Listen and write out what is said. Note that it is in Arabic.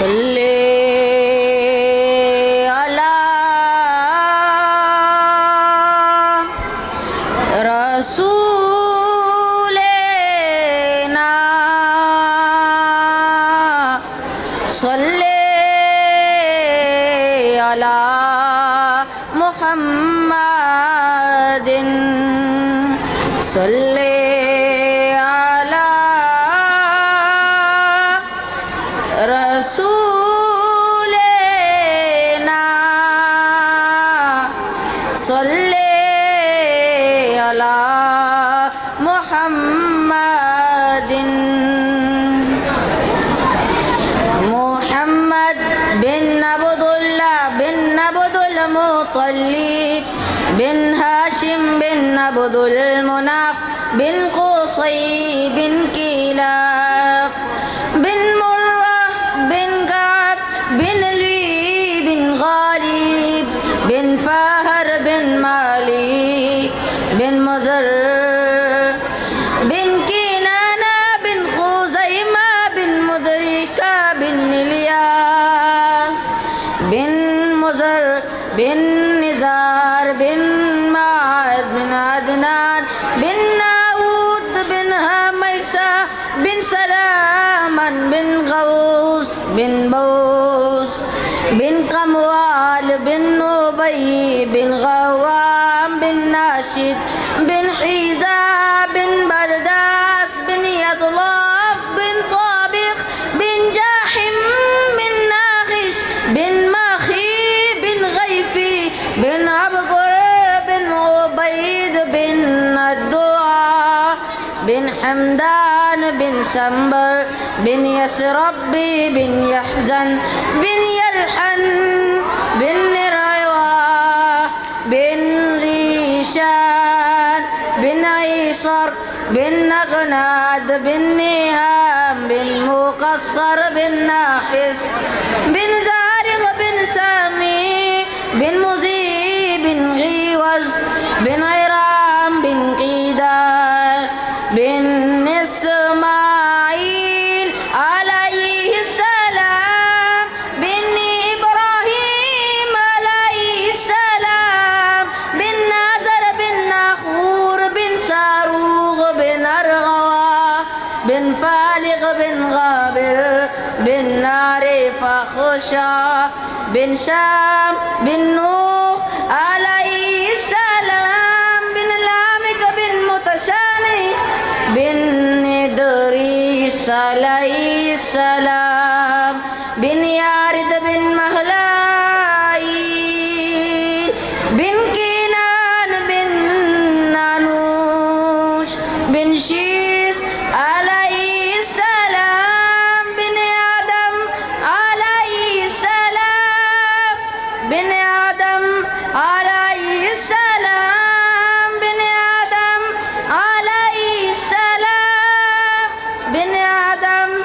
صلي على رسولنا صلي على محمد صلي على رسولنا صلي على محمد محمد بن عبد الله بن عبد المطلب بن هاشم بن عبد المناف بن قصي بن كلاب بن مرة بن كعب بن لؤي بن غالب بن فهر بن مالك بن مزر بن كنانة بن خزيمة بن مدركة بن إلياس بن مزر بن نزار بن معد بن عدنان بن ناود بن هميسة بن سلامان بن غوث بن بوس بن قموال بن نبي بن غوام بن ناشد بن حيزة بن برداس بن يطلاف بن طابخ بن جاحم بن ناخش بن ماخي بن غيفي بن عبقر بن عبيد بن الدعاء بن حمدان بن سنبر بن يسرب بن يحزن بن يلحن بن نرعواه بن ريشان بن عيصر بن نغناد بن نهام بن مقصر بن ناحس بن زارق بن سامي بن مزي بن غيوز بن عرام بن قيدان بن إسماعيل عليه السلام بن إبراهيم عليه السلام بن نازر بن نخور بن ساروغ بن أرغوى بن فالغ بن غابر بن نار فخشى بن شام بن نوح عليه السلام بن لامك بن متشانخ بن إدريس عليه السلام بن يارد بن مهلايل بن كنان بن نانوش بن شيس عليه السلام بن آدم عليه السلام بن آدم عليه السلام بن آدم عليه السلام بن آدم